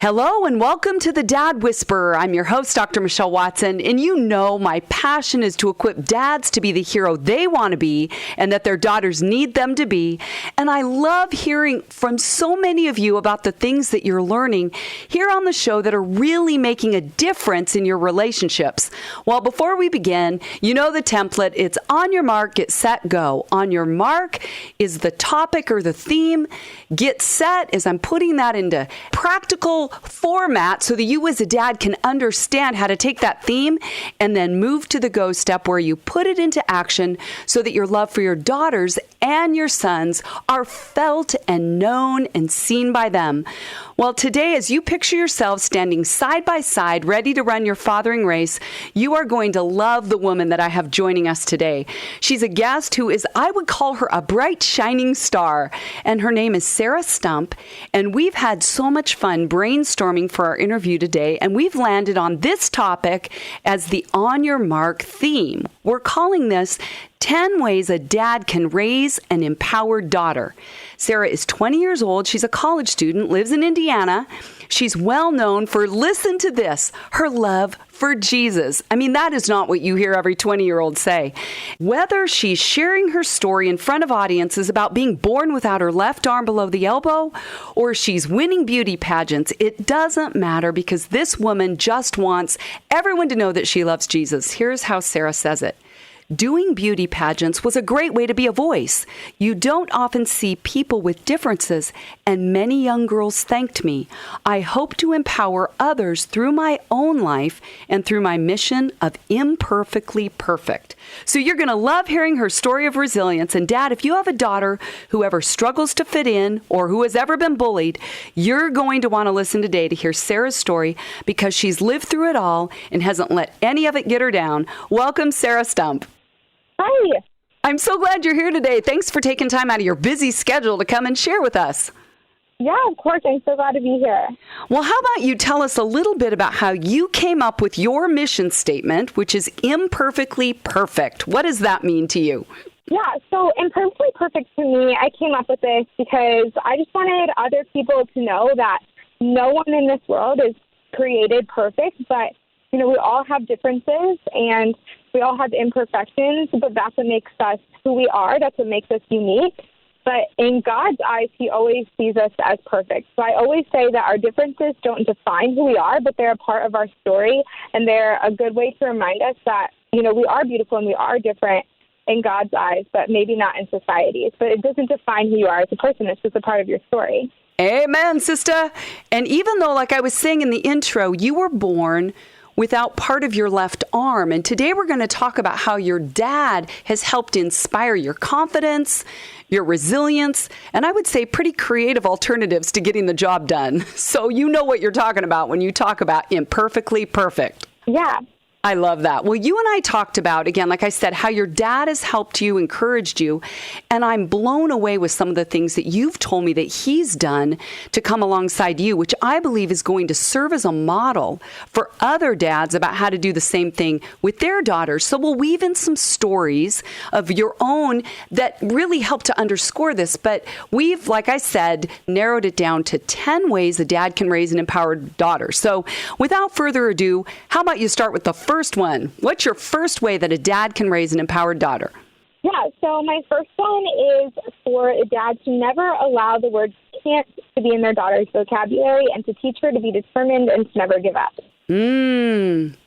Hello and welcome to the Dad Whisperer. I'm your host, Dr. Michelle Watson, and you know my passion is to equip dads to be the hero they want to be and that their daughters need them to be. And I love hearing from so many of you about the things that you're learning here on the show that are really making a difference in your relationships. Well, before we begin, you know the template. It's on your mark, get set, go. On your mark is the topic or the theme. Get set is I'm putting that into practical format so that you as a dad can understand how to take that theme and then move to the go step where you put it into action so that your love for your daughters and your sons are felt and known and seen by them. Well, today, as you picture yourselves standing side by side, ready to run your fathering race, you are going to love the woman that I have joining us today. She's a guest who is, I would call her a bright, shining star, and her name is Sarah Stump, and we've had so much fun brainstorming for our interview today, and we've landed on this topic as the On Your Mark theme. We're calling this 10 Ways a Dad Can Raise an Empowered Daughter. Sarah is 20 years old. She's a college student, lives in Indiana. She's well known for, listen to this, her love for Jesus. I mean, that is not what you hear every 20-year-old say. Whether she's sharing her story in front of audiences about being born without her left arm below the elbow, or she's winning beauty pageants, it doesn't matter because this woman just wants everyone to know that she loves Jesus. Here's how Sarah says it. Doing beauty pageants was a great way to be a voice. You don't often see people with differences, and many young girls thanked me. I hope to empower others through my own life and through my mission of imperfectly perfect. So you're going to love hearing her story of resilience. And Dad, if you have a daughter who ever struggles to fit in or who has ever been bullied, you're going to want to listen today to hear Sarah's story because she's lived through it all and hasn't let any of it get her down. Welcome, Sarah Stump. Hi. I'm so glad you're here today. Thanks for taking time out of your busy schedule to come and share with us. Yeah, of course. I'm so glad to be here. Well, how about you tell us a little bit about how you came up with your mission statement, which is imperfectly perfect. What does that mean to you? Yeah, so imperfectly perfect to me, I came up with this because I just wanted other people to know that no one in this world is created perfect, but, we all have differences and we all have imperfections, but that's what makes us who we are. That's what makes us unique. But in God's eyes, he always sees us as perfect. So I always say that our differences don't define who we are, but they're a part of our story, and they're a good way to remind us that, we are beautiful and we are different in God's eyes, but maybe not in society's. But it doesn't define who you are as a person. It's just a part of your story. Amen, sister. And even though, like I was saying in the intro, you were born without part of your left arm. And today we're going to talk about how your dad has helped inspire your confidence, your resilience, and I would say pretty creative alternatives to getting the job done. So you know what you're talking about when you talk about imperfectly perfect. Yeah. I love that. Well, you and I talked about, again, like I said, how your dad has helped you, encouraged you, and I'm blown away with some of the things that you've told me that he's done to come alongside you, which I believe is going to serve as a model for other dads about how to do the same thing with their daughters. So we'll weave in some stories of your own that really help to underscore this, but we've, like I said, narrowed it down to 10 ways a dad can raise an empowered daughter. So without further ado, how about you start with the first one? What's your first way that a dad can raise an empowered daughter? Yeah, so my first one is for a dad to never allow the word can't to be in their daughter's vocabulary and to teach her to be determined and to never give up.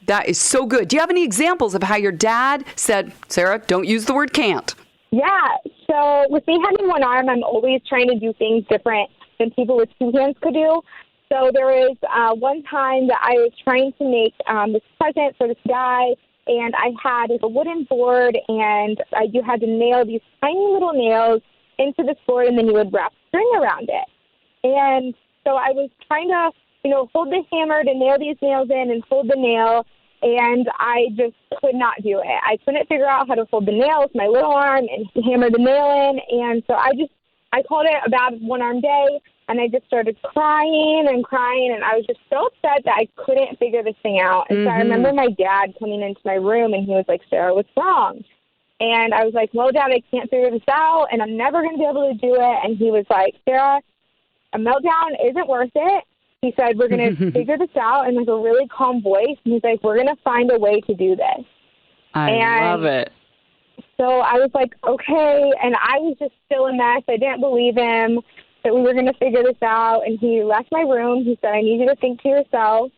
That is so good. Do you have any examples of how your dad said, Sarah, don't use the word can't? Yeah, so with me having one arm, I'm always trying to do things different than people with two hands could do. So there was one time that I was trying to make this present for this guy, and I had a wooden board, and you had to nail these tiny little nails into this board, and then you would wrap string around it. And so I was trying to, hold the hammer to nail these nails in and hold the nail, and I just could not do it. I couldn't figure out how to hold the nail with my little arm and hammer the nail in, and so I called it a bad one-arm day. And I just started crying, and I was just so upset that I couldn't figure this thing out. And so I remember my dad coming into my room, and he was like, Sarah, what's wrong? And I was like, well, Dad, I can't figure this out, and I'm never going to be able to do it. And he was like, Sarah, a meltdown isn't worth it. he said, we're going to figure this out in like a really calm voice. And he's like, we're going to find a way to do this. I love it. So I was like, okay. And I was just still a mess. I didn't believe him that we were going to figure this out. And he left my room. He said, I need you to think to yourself,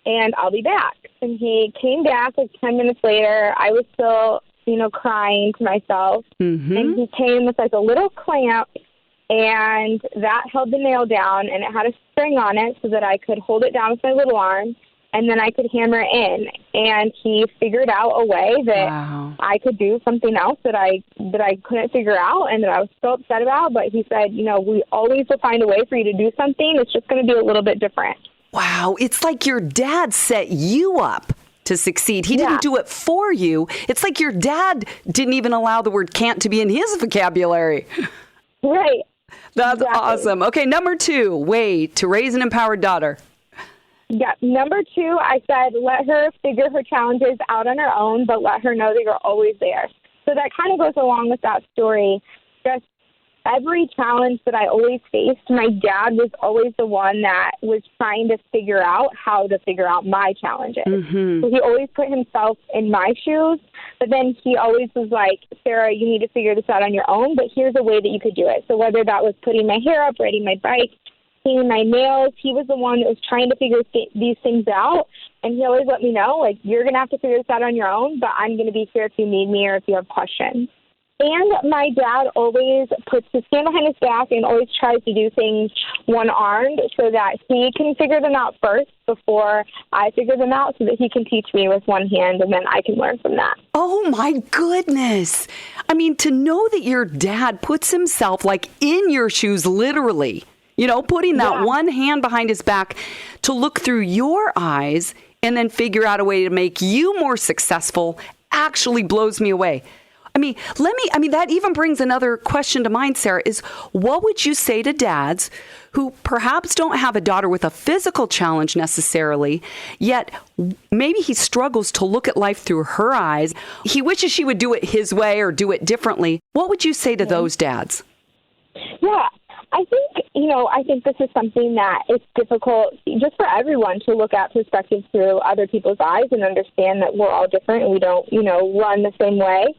and I'll be back. And he came back like 10 minutes later. I was still, crying to myself. Mm-hmm. And he came with like a little clamp, and that held the nail down, and it had a string on it so that I could hold it down with my little arm, and then I could hammer it in. And he figured out a way that I could do something else that I couldn't figure out and that I was so upset about. But he said, we always will find a way for you to do something. It's just going to be a little bit different. Wow. It's like your dad set you up to succeed. He didn't do it for you. It's like your dad didn't even allow the word can't to be in his vocabulary. Right. That's awesome. Okay, number 2, way to raise an empowered daughter. Yeah. Number 2, I said, let her figure her challenges out on her own, but let her know that you're always there. So that kind of goes along with that story. Just every challenge that I always faced, my dad was always the one that was trying to figure out how to figure out my challenges. Mm-hmm. So he always put himself in my shoes, but then he always was like, Sarah, you need to figure this out on your own, but here's a way that you could do it. So whether that was putting my hair up, riding my bike, painting my nails, he was the one that was trying to figure these things out. And he always let me know, like, you're going to have to figure this out on your own, but I'm going to be here if you need me or if you have questions. And my dad always puts his hand behind his back and always tries to do things one-armed so that he can figure them out first before I figure them out, so that he can teach me with one hand and then I can learn from that. Oh, my goodness. I mean, to know that your dad puts himself like in your shoes, literally, putting that one hand behind his back to look through your eyes and then figure out a way to make you more successful actually blows me away. I mean, that even brings another question to mind, Sarah, is what would you say to dads who perhaps don't have a daughter with a physical challenge necessarily, yet maybe he struggles to look at life through her eyes. He wishes she would do it his way or do it differently. What would you say to those dads? Yeah, I think this is something that it's difficult just for everyone to look at perspective through other people's eyes and understand that we're all different and we don't, run the same way.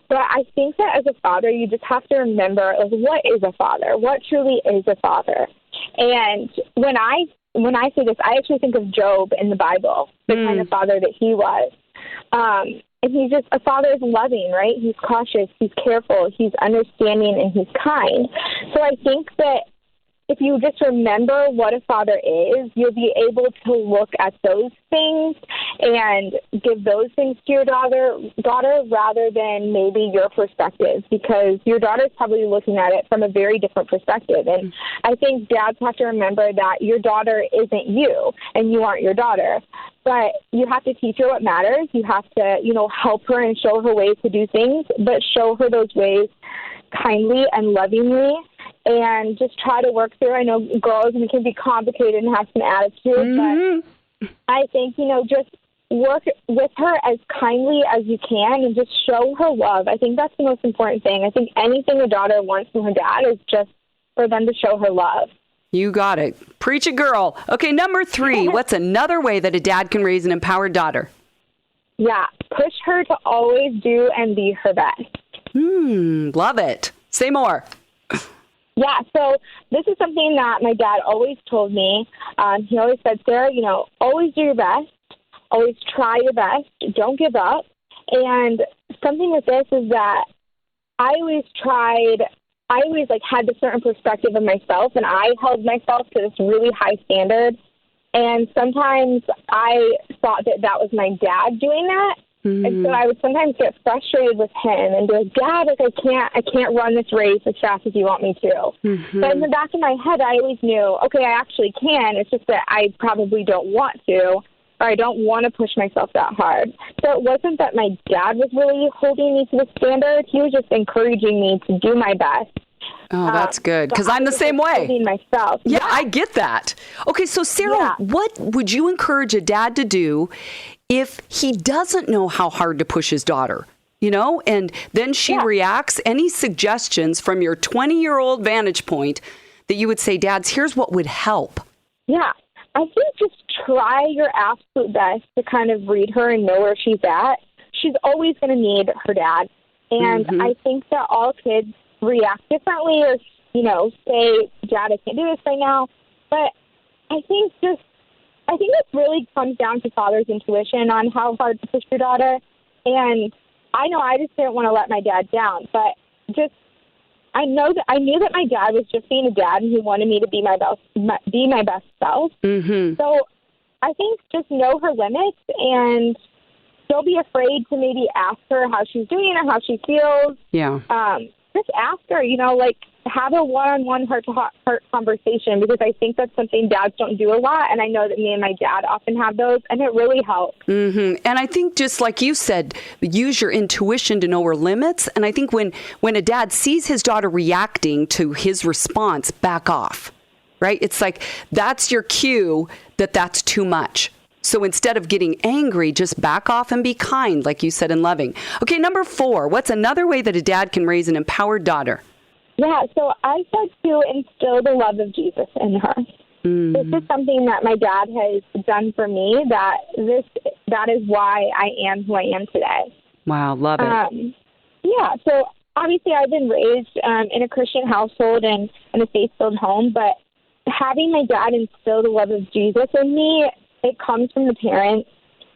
But I think that as a father, you just have to remember, like, what is a father? What truly is a father? And when I say this, I actually think of Job in the Bible, the kind of father that he was. And he's just, a father is loving, right? He's cautious, he's careful, he's understanding, and he's kind. So I think that if you just remember what a father is, you'll be able to look at those things and give those things to your daughter rather than maybe your perspective, because your daughter's probably looking at it from a very different perspective. And I think dads have to remember that your daughter isn't you and you aren't your daughter. But you have to teach her what matters. You have to, help her and show her ways to do things, but show her those ways kindly and lovingly, and just try to work through. I know girls can be complicated and have some attitude, but I think, just work with her as kindly as you can and just show her love. I think that's the most important thing. I think anything a daughter wants from her dad is just for them to show her love. You got it. Preach it, girl. Okay, number 3, what's another way that a dad can raise an empowered daughter? Yeah, push her to always do and be her best. Love it. Say more. Yeah, so this is something that my dad always told me. He always said, Sarah, always do your best. Always try your best. Don't give up. And something with this is that I always had this certain perspective of myself, and I held myself to this really high standard. And sometimes I thought that was my dad doing that. And so I would sometimes get frustrated with him and be like, Dad, I can't run this race as fast as you want me to. But in the back of my head, I always knew, okay, I actually can. It's just that I probably don't want to, or I don't want to push myself that hard. So it wasn't that my dad was really holding me to the standard. He was just encouraging me to do my best. Oh, that's good, because I'm the same way. Myself. Yeah, I get that. Okay, so Sarah, what would you encourage a dad to do if he doesn't know how hard to push his daughter, and then she reacts? Any suggestions from your 20-year-old vantage point that you would say, dads, here's what would help? Yeah. I think just try your absolute best to kind of read her and know where she's at. She's always going to need her dad. And I think that all kids react differently or, say, Dad, I can't do this right now. But I think it really comes down to father's intuition on how hard to push your daughter. And I know I just didn't want to let my dad down, but I knew that my dad was just being a dad and he wanted me to be my best self. So I think just know her limits and don't be afraid to maybe ask her how she's doing or how she feels. Yeah. Just ask her, have a one-on-one heart-to-heart conversation, because I think that's something dads don't do a lot. And I know that me and my dad often have those, and it really helps. And I think just like you said, use your intuition to know her limits. And I think when a dad sees his daughter reacting to his response, back off, right? It's like, that's your cue that that's too much. So instead of getting angry, just back off and be kind, like you said, and loving. Okay, number 4, what's another way that a dad can raise an empowered daughter? Yeah, so I said to instill the love of Jesus in her. This is something that my dad has done for me, that is why I am who I am today. Wow, love it. Yeah, so obviously I've been raised in a Christian household and in a faith-filled home, but having my dad instill the love of Jesus in me, it comes from the parents,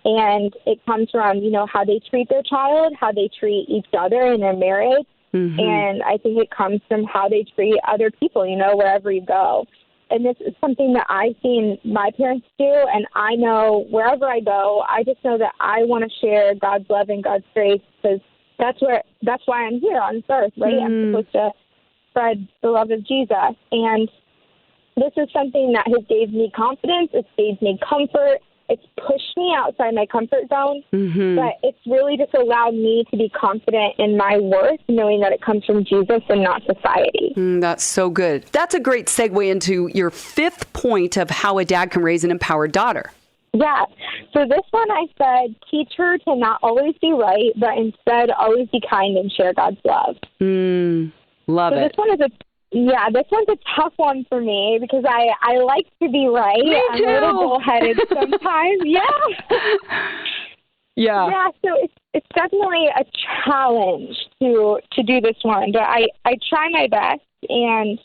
and it comes from, how they treat their child, how they treat each other in their marriage. And I think it comes from how they treat other people, wherever you go. And this is something that I've seen my parents do, and I know wherever I go, I just know that I want to share God's love and God's grace, because that's why I'm here on this earth, right? I'm supposed to spread the love of Jesus. And this is something that has gave me confidence. It's gave me comfort. It's pushed me outside my comfort zone, but it's really just allowed me to be confident in my worth, knowing that it comes from Jesus and not society. That's so good. That's a great segue into your 5th point of how a dad can raise an empowered daughter. Yeah. So this one I said, teach her to not always be right, but instead always be kind and share God's love. Love it. This one's a tough one for me, because I like to be right. Me too. I'm a little bullheaded sometimes. Yeah, so it's definitely a challenge to do this one, but I try my best, and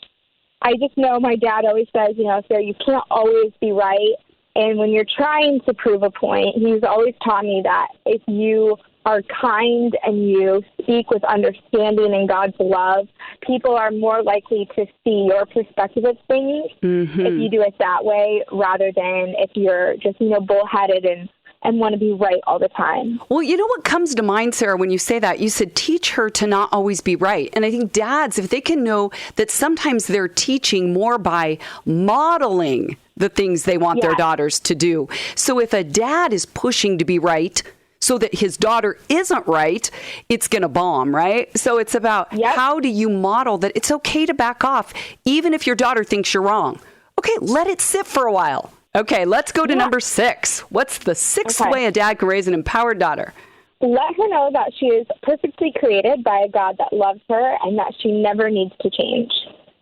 I just know my dad always says, Sarah, you can't always be right, and when you're trying to prove a point, he's always taught me that if you are kind and you speak with understanding and God's love, people are more likely to see your perspective of things if you do it that way, rather than if you're just, bullheaded and want to be right all the time. Well, you know what comes to mind, Sarah, when you say that? You said teach her to not always be right. And I think dads, if they can know that sometimes they're teaching more by modeling the things they want their daughters to do. So if a dad is pushing to be right so that his daughter isn't right, it's going to bomb, right? So it's about how do you model that it's okay to back off, even if your daughter thinks you're wrong. Okay, let it sit for a while. Okay, let's go to number 6. What's the 6th way a dad can raise an empowered daughter? Let her know that she is perfectly created by a God that loves her and that she never needs to change.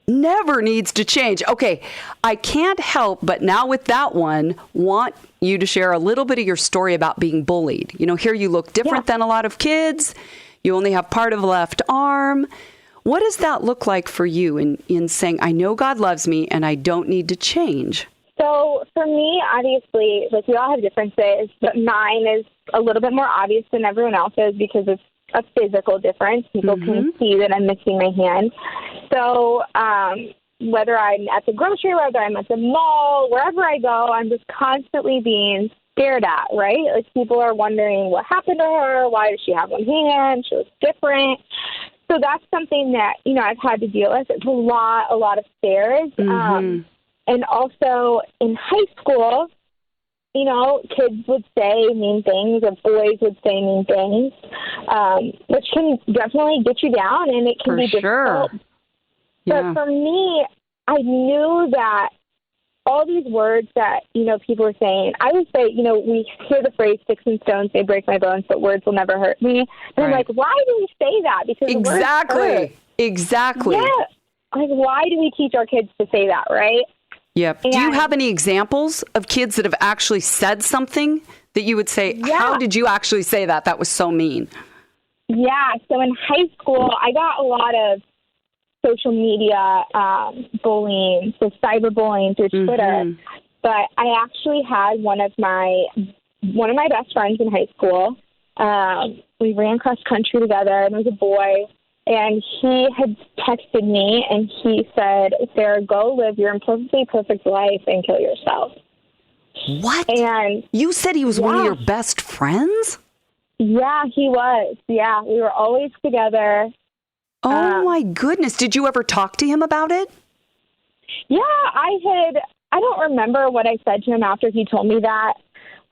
Never needs to change. Okay, I can't help but now with that one, want you to share a little bit of your story about being bullied. Here you look different than a lot of kids. You only have part of a left arm. What does that look like for you in saying, I know God loves me and I don't need to change? So for me, obviously, we all have differences, but mine is a little bit more obvious than everyone else's because it's a physical difference. People can see that I'm missing my hand. So whether I'm at the grocery, whether I'm at the mall, wherever I go, I'm just constantly being stared at, right? People are wondering what happened to her. Why does she have one hand? She looks different. So that's something that, I've had to deal with. It's a lot of stares. And also in high school, kids would say mean things or boys would say mean things, which can definitely get you down and it can be difficult. But for me, I knew that all these words that, people are saying, I would say, we hear the phrase sticks and stones, they break my bones, but words will never hurt me. And I'm like, why do we say that? Because words hurt. Exactly. Yeah. Why do we teach our kids to say that, right? Yep. Do you have any examples of kids that have actually said something that you would say, how did you actually say that? That was so mean. Yeah. So in high school, I got a lot of social media bullying, so cyberbullying through Twitter. But I actually had one of my best friends in high school. We ran cross country together, and it was a boy. And he had texted me, and he said, Sarah, go live your imperfectly perfect life and kill yourself. What? And you said he was one of your best friends? Yeah, he was. Yeah, we were always together. Oh, my goodness. Did you ever talk to him about it? Yeah, I don't remember what I said to him after he told me that,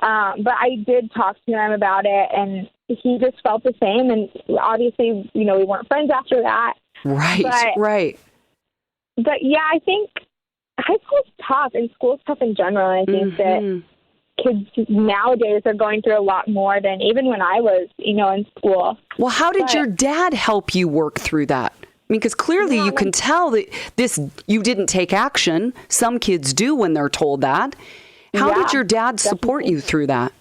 but I did talk to him about it, and he just felt the same. And obviously, we weren't friends after that. Right. But yeah, I think high school's tough, and school's tough in general. And I think that kids nowadays are going through a lot more than even when I was, in school. Well, how did your dad help you work through that? I mean, because clearly you can tell that you didn't take action. Some kids do when they're told that. How did your dad support you through that?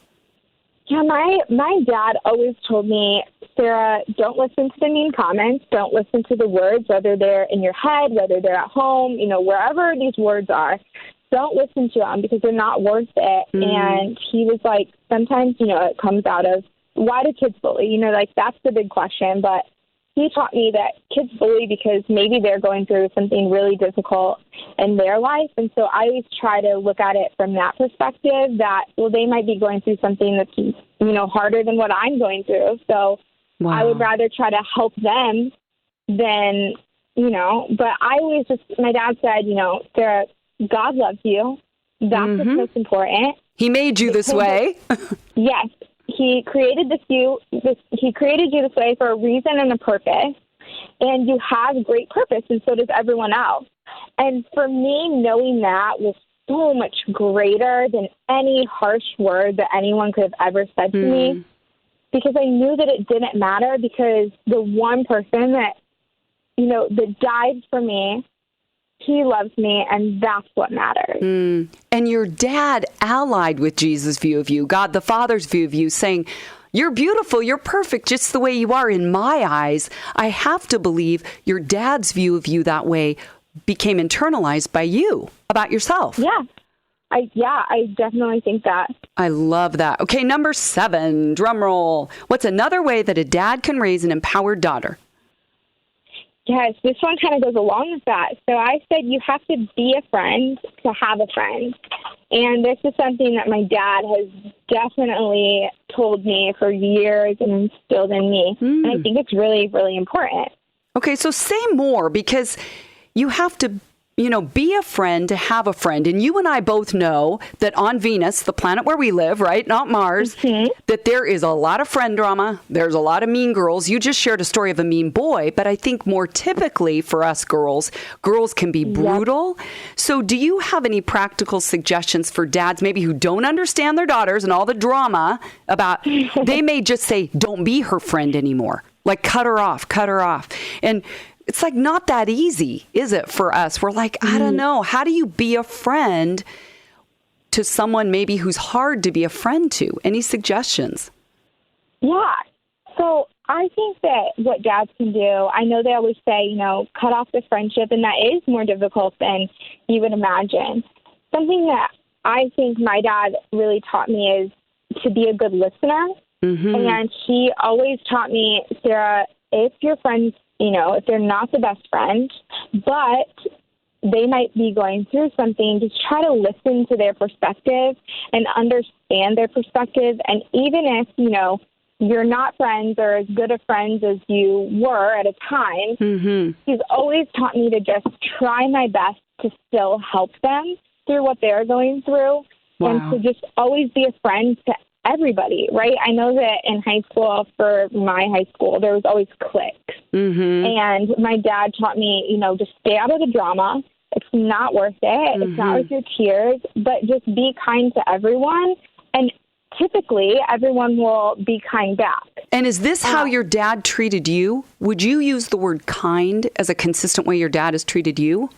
Yeah, my dad always told me, Sarah, don't listen to the mean comments. Don't listen to the words, whether they're in your head, whether they're at home, wherever these words are. Don't listen to them because they're not worth it. And he was like, sometimes, it comes out of, why do kids bully? That's the big question. But he taught me that kids bully because maybe they're going through something really difficult in their life. And so I always try to look at it from that perspective that, well, they might be going through something that's, harder than what I'm going through. So I would rather try to help them than, but I always my dad said, Sarah, God loves you. That's what's most important. He made you this way. Yes. He created He created you this way for a reason and a purpose, and you have great purpose, and so does everyone else. And for me, knowing that was so much greater than any harsh word that anyone could have ever said to me, because I knew that it didn't matter, because the one person that, that died for me, he loves me, and that's what matters. And your dad allied with Jesus' view of you, God the Father's view of you, saying, you're beautiful, you're perfect just the way you are in my eyes. I have to believe your dad's view of you that way became internalized by you about yourself. Yeah. I definitely think that. I love that. Okay, number 7, drum roll. What's another way that a dad can raise an empowered daughter? Yes, this one kind of goes along with that. So I said you have to be a friend to have a friend. And this is something that my dad has definitely told me for years and instilled in me. And I think it's really, really important. Okay, so say more, because you have to, be a friend to have a friend. And you and I both know that on Venus, the planet where we live, right, not Mars, that there is a lot of friend drama. There's a lot of mean girls. You just shared a story of a mean boy. But I think more typically for us girls can be brutal. Yep. So do you have any practical suggestions for dads maybe who don't understand their daughters and all the drama about, they may just say, don't be her friend anymore. Like, cut her off. And it's like not that easy, is it, for us? We're like, I don't know. How do you be a friend to someone maybe who's hard to be a friend to? Any suggestions? Yeah. So I think that what dads can do, I know they always say, cut off the friendship, and that is more difficult than you would imagine. Something that I think my dad really taught me is to be a good listener. And he always taught me, Sarah, if your friends, if they're not the best friend, but they might be going through something, just try to listen to their perspective and understand their perspective. And even if, you're not friends or as good of friends as you were at a time, he's always taught me to just try my best to still help them through what they're going through. And to just always be a friend to everybody, right? I know that in high school, for my high school, there was always cliques. And my dad taught me, just stay out of the drama. It's not worth it. It's not worth your tears, but just be kind to everyone. And typically, everyone will be kind back. And is this how your dad treated you? Would you use the word kind as a consistent way your dad has treated you?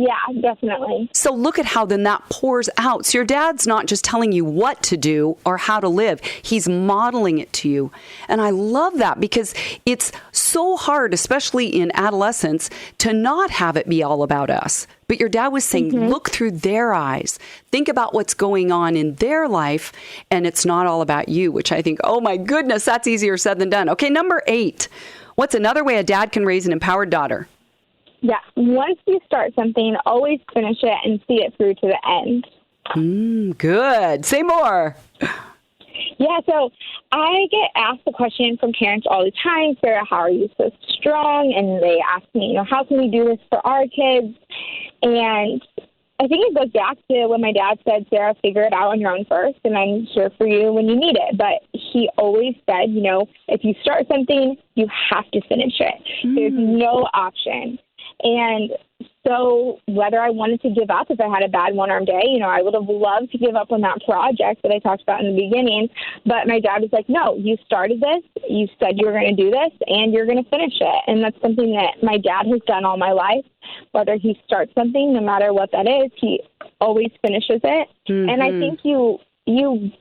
Yeah, definitely. So look at how then that pours out. So your dad's not just telling you what to do or how to live. He's modeling it to you. And I love that because it's so hard, especially in adolescence, to not have it be all about us. But your dad was saying, look through their eyes. Think about what's going on in their life, and it's not all about you, which I think, oh my goodness, that's easier said than done. Okay, number 8. What's another way a dad can raise an empowered daughter? Yeah, once you start something, always finish it and see it through to the end. Good. Say more. Yeah, so I get asked the question from parents all the time, Sarah, how are you so strong? And they ask me, how can we do this for our kids? And I think it goes back to when my dad said, Sarah, figure it out on your own first, and I'm here for you when you need it. But he always said, if you start something, you have to finish it. There's no option. And so whether I wanted to give up if I had a bad one-arm day, I would have loved to give up on that project that I talked about in the beginning. But my dad was like, no, you started this. You said you were going to do this, and you're going to finish it. And that's something that my dad has done all my life. Whether he starts something, no matter what that is, he always finishes it. And I think you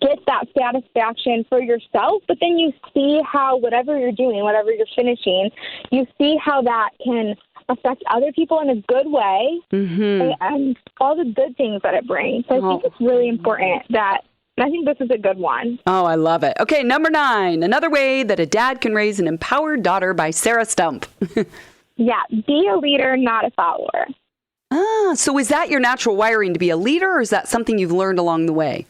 get that satisfaction for yourself, but then you see how whatever you're doing, whatever you're finishing, you see how that can affect other people in a good way and all the good things that it brings. So I think it's really important that, and I think this is a good one. Oh, I love it. Okay, number 9, another way that a dad can raise an empowered daughter by Sarah Stump. Yeah, be a leader, not a follower. So is that your natural wiring to be a leader, or is that something you've learned along the way?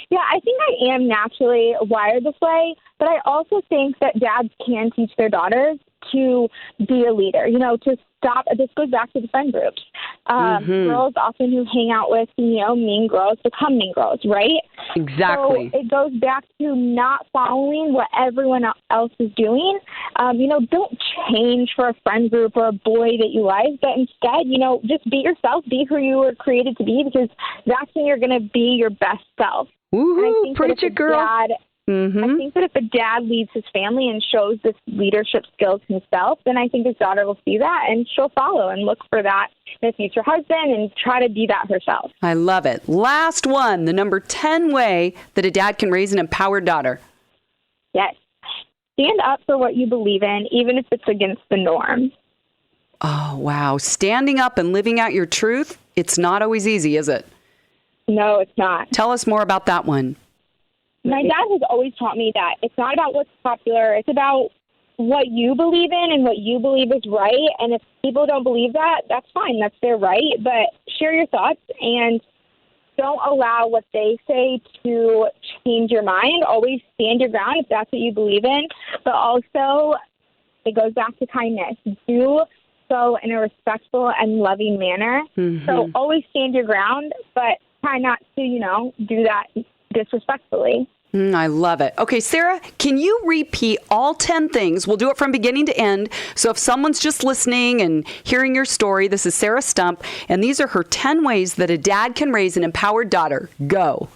Yeah, I think I am naturally wired this way, but I also think that dads can teach their daughters to be a leader, to stop. This goes back to the friend groups. Girls often who hang out with, mean girls become mean girls, right? Exactly. So it goes back to not following what everyone else is doing. Don't change for a friend group or a boy that you like, but instead, just be yourself, be who you were created to be, because that's when you're going to be your best self. Woohoo, preach it, girl. I think that if a dad leads his family and shows this leadership skills himself, then I think his daughter will see that and she'll follow and look for that in a future husband and try to be that herself. I love it. Last one, the number 10 way that a dad can raise an empowered daughter. Yes. Stand up for what you believe in, even if it's against the norm. Oh, wow. Standing up and living out your truth, it's not always easy, is it? No, it's not. Tell us more about that one. My dad has always taught me that it's not about what's popular. It's about what you believe in and what you believe is right. And if people don't believe that, that's fine. That's their right. But share your thoughts and don't allow what they say to change your mind. Always stand your ground if that's what you believe in. But also, it goes back to kindness. Do so in a respectful and loving manner. So always stand your ground, but try not to, do that disrespectfully. I love it. Okay, Sarah, can you repeat all 10 things? We'll do it from beginning to end. So if someone's just listening and hearing your story, this is Sarah Stump, and these are her 10 ways that a dad can raise an empowered daughter. Go.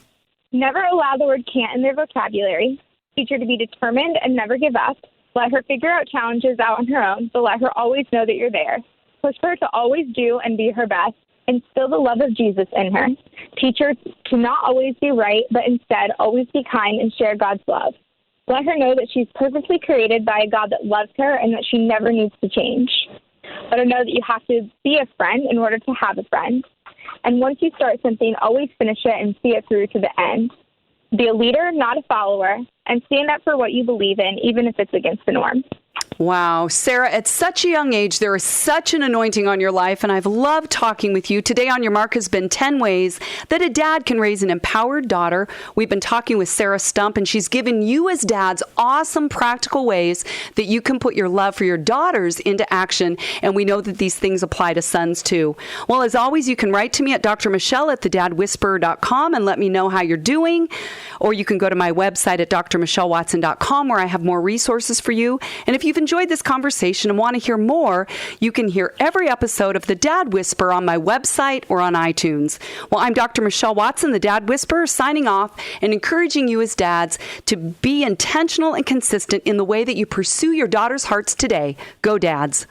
Never allow the word can't in their vocabulary. Teach her to be determined and never give up. Let her figure out challenges out on her own, but let her always know that you're there. Push her to always do and be her best. Instill the love of Jesus in her. Teach her to not always be right, but instead always be kind and share God's love. Let her know that she's perfectly created by a God that loves her and that she never needs to change. Let her know that you have to be a friend in order to have a friend. And once you start something, always finish it and see it through to the end. Be a leader, not a follower, and stand up for what you believe in, even if it's against the norm. Wow. Sarah, at such a young age, there is such an anointing on your life, and I've loved talking with you. Today on Your Mark has been 10 ways that a dad can raise an empowered daughter. We've been talking with Sarah Stump, and she's given you as dads awesome practical ways that you can put your love for your daughters into action, and we know that these things apply to sons too. Well, as always, you can write to me at drmichelle@thedadwhisperer.com and let me know how you're doing, or you can go to my website at drmichellewatson.com where I have more resources for you. And if you've enjoyed this conversation and want to hear more, you can hear every episode of The Dad Whisperer on my website or on iTunes. Well, I'm Dr. Michelle Watson, the Dad Whisperer, signing off and encouraging you as dads to be intentional and consistent in the way that you pursue your daughters' hearts today. Go, dads.